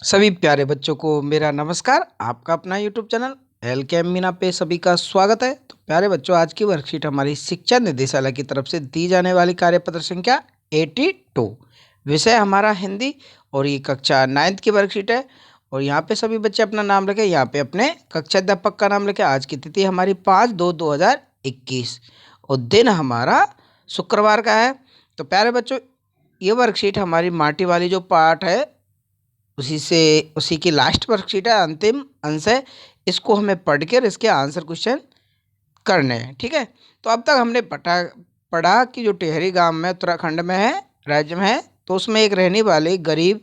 सभी प्यारे बच्चों को मेरा नमस्कार। आपका अपना यूट्यूब चैनल एल के मीना पे सभी का स्वागत है। तो प्यारे बच्चों, आज की वर्कशीट हमारी शिक्षा निदेशालय की तरफ से दी जाने वाली कार्यपत्र संख्या 82, विषय हमारा हिंदी, और ये कक्षा 9th की वर्कशीट है। और यहाँ पे सभी बच्चे अपना नाम लिखे, यहाँ पे अपने कक्षा अध्यापक का नाम लिखे। आज की तिथि हमारी 5/2/2021 और दिन हमारा शुक्रवार का है। तो प्यारे बच्चों, ये वर्कशीट हमारी माटी वाली जो पार्ट है उसी की लास्ट वर्कशीट है, अंतिम अंश है। इसको हमें पढ़ कर इसके आंसर क्वेश्चन करने हैं, ठीक है। तो अब तक हमने पढ़ा कि जो टिहरी गांव में उत्तराखंड में है, राज्य में है, तो उसमें एक रहने वाली गरीब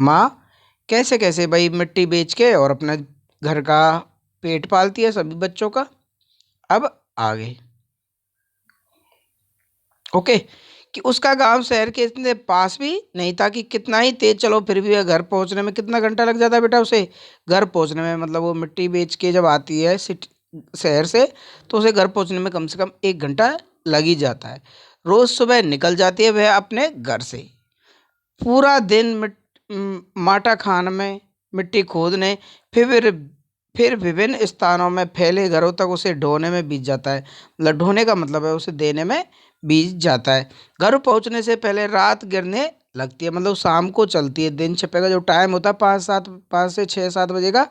माँ कैसे कैसे भाई मिट्टी बेच के और अपना घर का पेट पालती है सभी बच्चों का। अब आगे ओके, कि उसका गांव शहर के इतने पास भी नहीं था कि कितना ही तेज चलो फिर भी घर पहुंचने में कितना घंटा लग जाता है बेटा उसे घर पहुंचने में। मतलब वो मिट्टी बेच के जब आती है सिटी शहर से, तो उसे घर पहुंचने में कम से कम 1 घंटा लग ही जाता है। रोज सुबह निकल जाती है वह अपने घर से, पूरा दिन माटा खान में मिट्टी खोदने, फिर फिर विभिन्न स्थानों में फैले घरों तक उसे ढोने में बीत जाता है। मतलब ढोने का मतलब है उसे देने में बीत जाता है। घर पहुंचने से पहले रात गिरने लगती है, मतलब शाम को चलती है। दिन छिपेगा जो टाइम होता है 5 से 6 7 बजे का,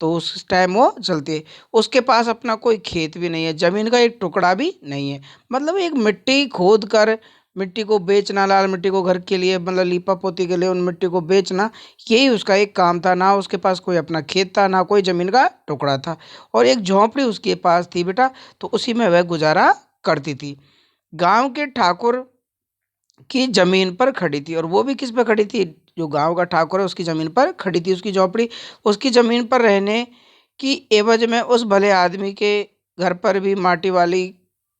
तो उस टाइम वो चलती है। उसके पास अपना कोई खेत भी नहीं है, जमीन का एक टुकड़ा भी नहीं है। मतलब एक मिट्टी खोद कर मिट्टी को बेचना, लाल मिट्टी को घर के लिए मतलब लीपा पोती के लिए उन मिट्टी को बेचना, यही उसका एक काम था। ना उसके पास कोई अपना खेत था, ना कोई जमीन का टुकड़ा था, और एक झोंपड़ी उसके पास थी बेटा, तो उसी में वह गुजारा करती थी। गांव के ठाकुर की जमीन पर खड़ी थी, और वो भी किस पे खड़ी थी? जो गांव का ठाकुर है उसकी जमीन पर खड़ी थी उसकी झोपड़ी। उसकी जमीन पर रहने की एवज में उस भले आदमी के घर पर भी माटी वाली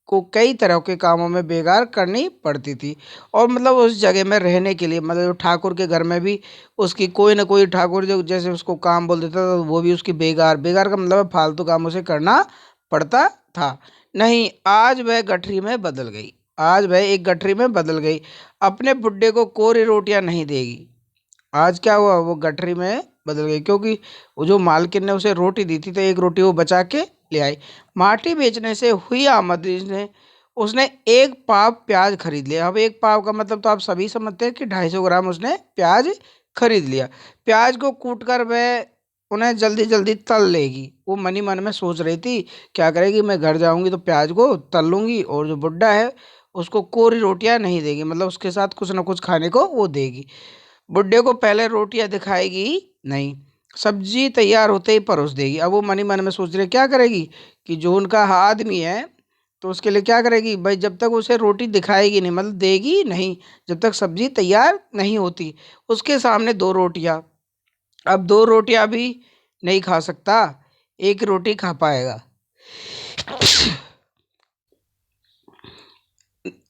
को कई तरह के कामों में बेगार करनी पड़ती थी। और मतलब उस जगह में रहने के लिए, मतलब ठाकुर के घर में भी उसकी कोई ना कोई ठाकुर जो जैसे उसको काम बोल देता था, तो वो भी उसकी बेगार बेगार का मतलब है फालतू काम उसे करना पड़ता था। नहीं, आज वह गठरी में बदल गई। आज वह एक गठरी में बदल गई, अपने बुड्ढे को कोरी रोटियां नहीं देगी। आज क्या हुआ, वो गठरी में बदल गई, क्योंकि वो जो मालकिन ने उसे रोटी दी थी तो एक रोटी वो बचा के ले आई। माटी बेचने से हुई आमदनी ने उसने एक पाव प्याज खरीद लिया। अब एक पाव का मतलब तो आप सभी समझते हैं कि 250 ग्राम उसने प्याज खरीद लिया। प्याज को कूट कर वह उन्हें जल्दी जल्दी तल लेगी। वो मनी मन में सोच रही थी क्या करेगी, मैं घर जाऊंगी तो प्याज को तल लूंगी, और जो बुड्ढा है उसको कोरी रोटियां नहीं देगी, मतलब उसके साथ कुछ ना कुछ खाने को वो देगी। बुड्ढे को पहले रोटियां दिखाएगी नहीं, सब्जी तैयार होते ही परोस देगी। अब वो मनी मन में सोच रहे क्या करेगी, कि जो उनका आदमी है तो उसके लिए क्या करेगी भाई, जब तक उसे रोटी दिखाएगी नहीं, मतलब देगी नहीं, जब तक सब्जी तैयार नहीं होती। उसके सामने 2 रोटियां, अब 2 रोटियां भी नहीं खा सकता, एक रोटी खा पाएगा।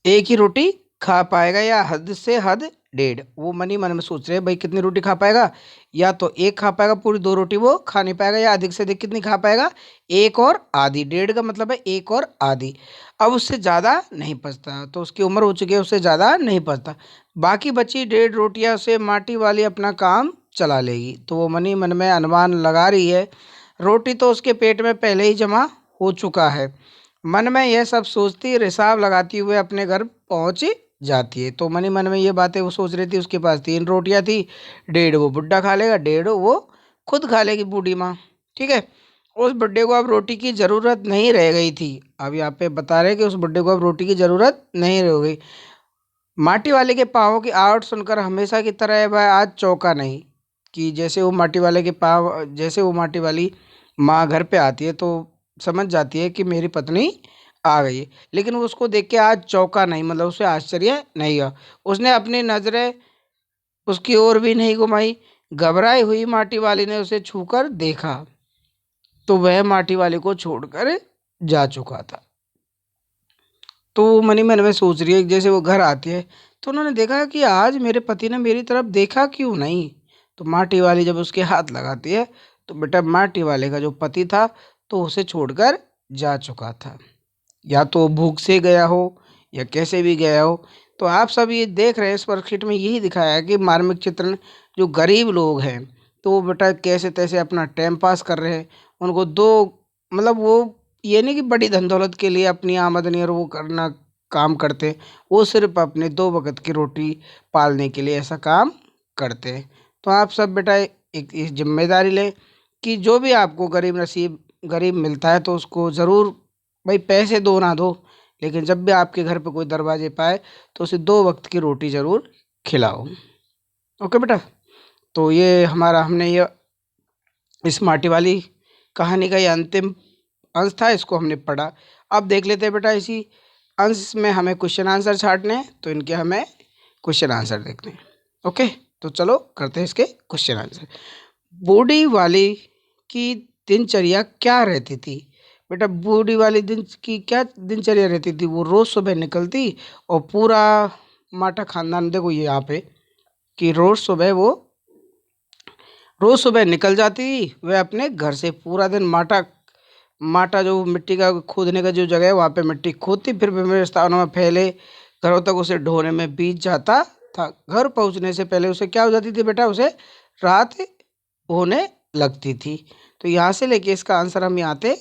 एक ही रोटी खा पाएगा या हद से हद 1.5। वो मनी मन में सोच रहे हैं भाई कितनी रोटी खा पाएगा, या तो एक खा पाएगा, पूरी 2 रोटी वो खा नहीं पाएगा, या अधिक से अधिक कितनी खा पाएगा, एक और आधी। 1.5 का मतलब है एक और आधी। अब उससे ज़्यादा नहीं पचता, तो उसकी उम्र हो चुकी है, उससे ज़्यादा नहीं पचता। बाकी बची 1.5 रोटियां से माटी वाली अपना काम चला लेगी। तो वो मनी मन में अनुमान लगा रही है, रोटी तो उसके पेट में पहले ही जमा हो चुका है। मन में यह सब सोचती हिसाब लगाती हुए अपने घर पहुंच जाती है। तो मनी मन में ये बातें वो सोच रही थी। उसके पास 3 रोटियां थी, 1.5 वो बुड्ढा खा लेगा, 1.5 वो खुद खा लेगी बूढ़ी माँ, ठीक है। उस बुड्ढे को अब रोटी की ज़रूरत नहीं रह गई थी। अब यहाँ पे बता रहे कि उस बुड्ढे को अब रोटी की ज़रूरत नहीं रह गई। माटी वाले के पाँव की आहट सुनकर हमेशा की तरह वह आज चौंका नहीं, कि जैसे वो माटी वाले के पाँव, जैसे वो माटी वाली माँ घर पे आती है तो समझ जाती है कि मेरी पत्नी आ गई है, लेकिन वो उसको देख के आज चौंका नहीं, मतलब उसे आश्चर्य नहीं हुआ। उसने अपनी नजरें उसकी ओर भी नहीं घुमाई। घबराई हुई माटी वाली ने उसे छूकर देखा, तो वह माटी वाले को छोड़कर जा चुका था। तो वो मनी मन में सोच रही है, जैसे वो घर आती है तो उन्होंने देखा कि आज मेरे पति ने मेरी तरफ देखा क्यों नहीं। तो माटी वाली जब उसके हाथ लगाती है, तो बेटा माटी वाले का जो पति था तो उसे छोड़कर जा चुका था। या तो भूख से गया हो या कैसे भी गया हो। तो आप सब ये देख रहे हैं, इस वर्कशीट में यही दिखाया है कि मार्मिक चित्रण जो गरीब लोग हैं तो वो बेटा कैसे तैसे अपना टाइम पास कर रहे हैं। उनको दो मतलब वो ये नहीं कि बड़ी धन दौलत के लिए अपनी आमदनी और वो करना काम करते, वो सिर्फ अपने दो वक्त की रोटी पालने के लिए ऐसा काम करते हैं। तो आप सब बेटा एक इस जिम्मेदारी लें कि जो भी आपको गरीब मिलता है तो उसको ज़रूर, भाई पैसे दो ना दो, लेकिन जब भी आपके घर पे कोई दरवाजे पाए तो उसे दो वक्त की रोटी ज़रूर खिलाओ। ओके बेटा। तो ये हमारा हमने ये इस माटी वाली कहानी का ये अंतिम अंश था, इसको हमने पढ़ा। अब देख लेते हैं बेटा इसी अंश में हमें क्वेश्चन आंसर छांटने हैं, तो इनके हमें क्वेश्चन आंसर देखते हैं। ओके, तो चलो करते हैं इसके क्वेश्चन आंसर। बूढ़ी वाली की दिनचर्या क्या रहती थी? बेटा बूढ़ी वाली दिन की क्या दिनचर्या रहती थी? वो रोज सुबह निकलती और पूरा माटा खानदान, देखो ये यहाँ पे कि रोज सुबह निकल जाती, वह अपने घर से पूरा दिन माटा माटा जो मिट्टी का खोदने का जो जगह है वहाँ पे मिट्टी खोदती, फिर विभिन्न स्थानों में फैले घरों तक उसे ढोने में बीत जाता था। घर पहुँचने से पहले उसे क्या हो जाती थी बेटा? उसे रात होने लगती थी। तो यहाँ से लेके इसका आंसर हम यहाँ पे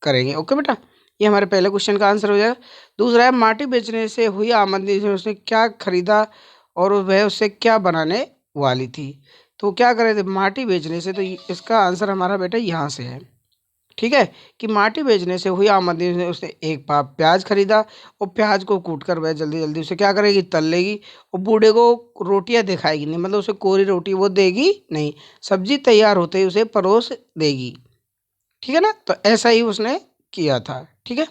करेंगे। ओके बेटा, ये हमारे पहले क्वेश्चन का आंसर हो जाएगा। दूसरा है माटी बेचने से हुई आमदनी से उसने क्या खरीदा और वह उससे क्या बनाने वाली थी? तो क्या करे थे माटी बेचने से? तो इसका आंसर हमारा बेटा यहाँ से है। ठीक है, कि माटी बेचने से हुई आमदनी से उसने एक पाव प्याज खरीदा और प्याज को कूट कर वह जल्दी जल्दी उसे क्या करेगी? तल लेगी और बूढ़े को रोटियां दिखाएगी नहीं, मतलब उसे कोरी रोटी वो देगी नहीं, सब्जी तैयार होते ही उसे परोस देगी। ठीक है ना, तो ऐसा ही उसने किया था। ठीक है,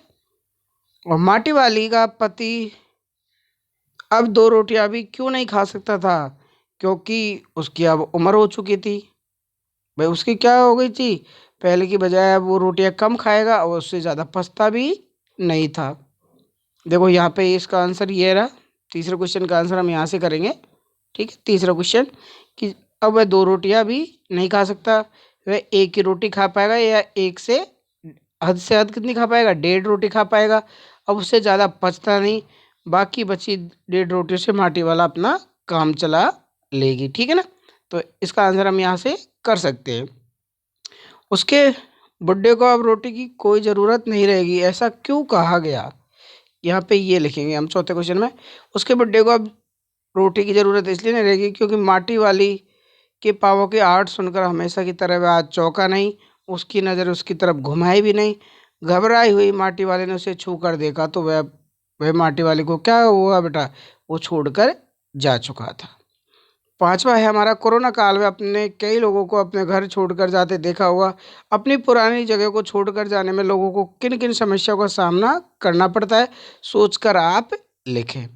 और माटी वाली का पति अब दो रोटियां भी क्यों नहीं खा सकता था? क्योंकि उसकी अब उम्र हो चुकी थी। भाई उसकी क्या हो गई थी? पहले की बजाय अब वो रोटियां कम खाएगा और उससे ज़्यादा पछता भी नहीं था। देखो यहाँ पे इसका आंसर ये रहा। तीसरे क्वेश्चन का आंसर हम यहाँ से करेंगे। ठीक है, तीसरा क्वेश्चन कि अब वह दो रोटियां भी नहीं खा सकता, वह एक ही रोटी खा पाएगा या एक से हद कितनी खा पाएगा? 1.5 रोटी खा पाएगा। अब उससे ज़्यादा पचता नहीं, बाकी बची 1.5 रोटी से माटी वाला अपना काम चला लेगी। ठीक है ना, तो इसका आंसर हम यहाँ से कर सकते हैं। उसके बुड्ढे को अब रोटी की कोई ज़रूरत नहीं रहेगी, ऐसा क्यों कहा गया? यहाँ पे ये लिखेंगे हम चौथे क्वेश्चन में। उसके बुड्ढे को अब रोटी की ज़रूरत इसलिए नहीं रहेगी क्योंकि माटी वाली के पाँवों की आहट सुनकर हमेशा की तरह वह आज चौंका नहीं, उसकी नज़र उसकी तरफ घुमाई भी नहीं। घबराई हुई माटी वाले ने उसे छू कर देखा तो वह माटी वाले को क्या हुआ बेटा? वो छोड़कर जा चुका था। पांचवा है हमारा, कोरोना काल में अपने कई लोगों को अपने घर छोड़कर जाते देखा हुआ। अपनी पुरानी जगह को छोड़कर जाने में लोगों को किन किन समस्याओं का सामना करना पड़ता है, सोचकर आप लिखें।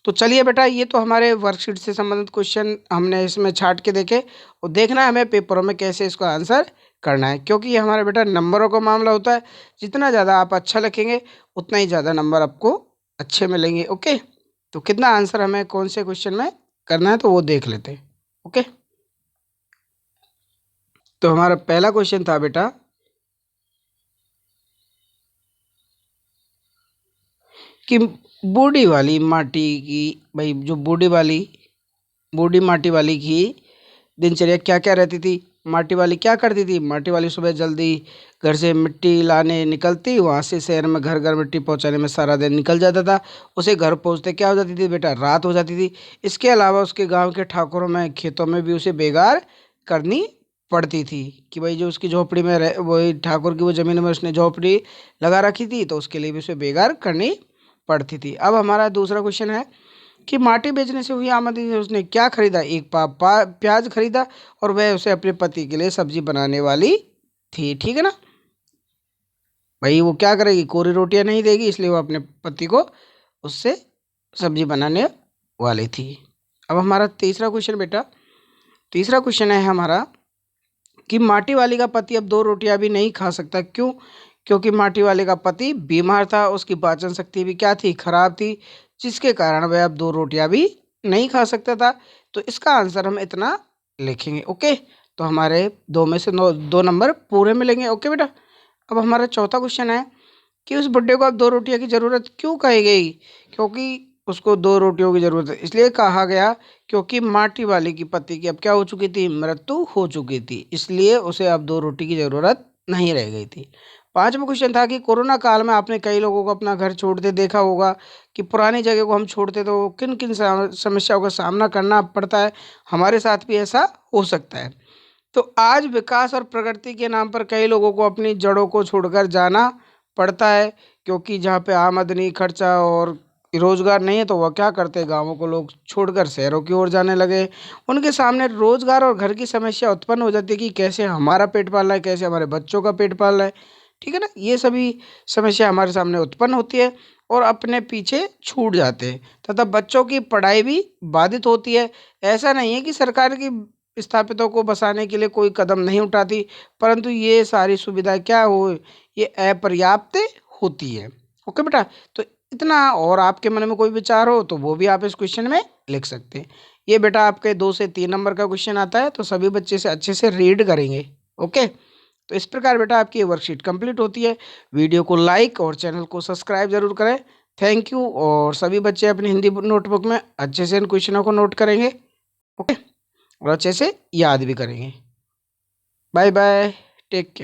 तो चलिए बेटा, ये तो हमारे वर्कशीट से संबंधित क्वेश्चन हमने इसमें छाट के देखे, और देखना है हमें पेपरों में कैसे इसको आंसर करना है, क्योंकि ये हमारा बेटा नंबरों का मामला होता है। जितना ज़्यादा आप अच्छा लिखेंगे उतना ही ज़्यादा नंबर आपको अच्छे मिलेंगे। ओके, तो कितना आंसर हमें कौन से क्वेश्चन में करना है तो वो देख लेते हैं। ओके, तो हमारा पहला क्वेश्चन था बेटा कि बूढ़ी वाली माटी की, भाई जो बूढ़ी माटी वाली की दिनचर्या क्या क्या रहती थी? माटी वाली क्या करती थी? माटी वाली सुबह जल्दी घर से मिट्टी लाने निकलती, वहाँ से शहर में घर घर मिट्टी पहुँचाने में सारा दिन निकल जाता था। उसे घर पहुँचते क्या हो जाती थी बेटा? रात हो जाती थी। इसके अलावा उसके गांव के ठाकुरों में खेतों में भी उसे बेगार करनी पड़ती थी कि भाई जो उसकी झोपड़ी में रह वही ठाकुर की वो ज़मीन में उसने झोपड़ी लगा रखी थी, तो उसके लिए भी उसे बेगार करनी पड़ती थी। अब हमारा दूसरा क्वेश्चन है कि माटी बेचने से हुई आमदनी से उसने क्या खरीदा? एक प्याज खरीदा और वह उसे अपने पति के लिए सब्जी बनाने वाली थी। ठीक है ना, भाई वो क्या करेगी? कोरी रोटियां नहीं देगी, इसलिए वो अपने पति को उससे सब्जी बनाने वाली थी। अब हमारा तीसरा क्वेश्चन बेटा, तीसरा क्वेश्चन है हमारा कि माटी वाली का पति अब दो रोटियां भी नहीं खा सकता, क्यों? क्योंकि माटी वाले का पति बीमार था, उसकी पाचन शक्ति भी क्या थी? खराब थी, जिसके कारण वह अब दो रोटियां भी नहीं खा सकता था। तो इसका आंसर हम इतना लिखेंगे। ओके, तो हमारे दो में से दो नंबर पूरे मिलेंगे। ओके बेटा, अब हमारा चौथा क्वेश्चन है कि उस बुड्ढे को अब दो रोटियां की ज़रूरत क्यों कही गई? क्योंकि उसको 2 रोटियों की ज़रूरत है। इसलिए कहा गया क्योंकि माटी वाले की पति की अब क्या हो चुकी थी? मृत्यु हो चुकी थी। इसलिए उसे अब 2 रोटी की ज़रूरत नहीं रह गई थी। 5वां क्वेश्चन था कि कोरोना काल में आपने कई लोगों को अपना घर छोड़ते देखा होगा कि पुरानी जगह को हम छोड़ते तो किन-किन समस्याओं का सामना करना पड़ता है? हमारे साथ भी ऐसा हो सकता है। तो आज विकास और प्रगति के नाम पर कई लोगों को अपनी जड़ों को छोड़कर जाना पड़ता है, क्योंकि जहाँ पे आमदनी, खर्चा और रोजगार नहीं है तो वह क्या करते हैं, गाँवों को लोग छोड़कर शहरों की ओर जाने लगे। उनके सामने रोजगार और घर की समस्या उत्पन्न हो जाती है कि कैसे हमारा पेट पालना है, कैसे हमारे बच्चों का पेट पालना है। ठीक है ना? ये सभी समस्या हमारे सामने उत्पन्न होती है और अपने पीछे छूट जाते हैं तथा बच्चों की पढ़ाई भी बाधित होती है। ऐसा नहीं है कि सरकार की विस्थापितों को बसाने के लिए कोई कदम नहीं उठाती, परंतु ये सारी सुविधाएँ क्या हो, ये अपर्याप्त होती है। ओके बेटा? तो इतना, और आपके मन में कोई विचार हो तो वो भी आप इस क्वेश्चन में लिख सकते हैं। ये बेटा आपके 2 से 3 नंबर का क्वेश्चन आता है, तो सभी बच्चे इसे अच्छे से रीड करेंगे। ओके? तो इस प्रकार बेटा आपकी ये वर्कशीट कंप्लीट होती है। वीडियो को लाइक और चैनल को सब्सक्राइब ज़रूर करें। थैंक यू, और सभी बच्चे अपनी हिंदी नोटबुक में अच्छे से इन क्वेश्चनों को नोट करेंगे। ओके? और अच्छे से याद भी करेंगे। Bye bye, take care.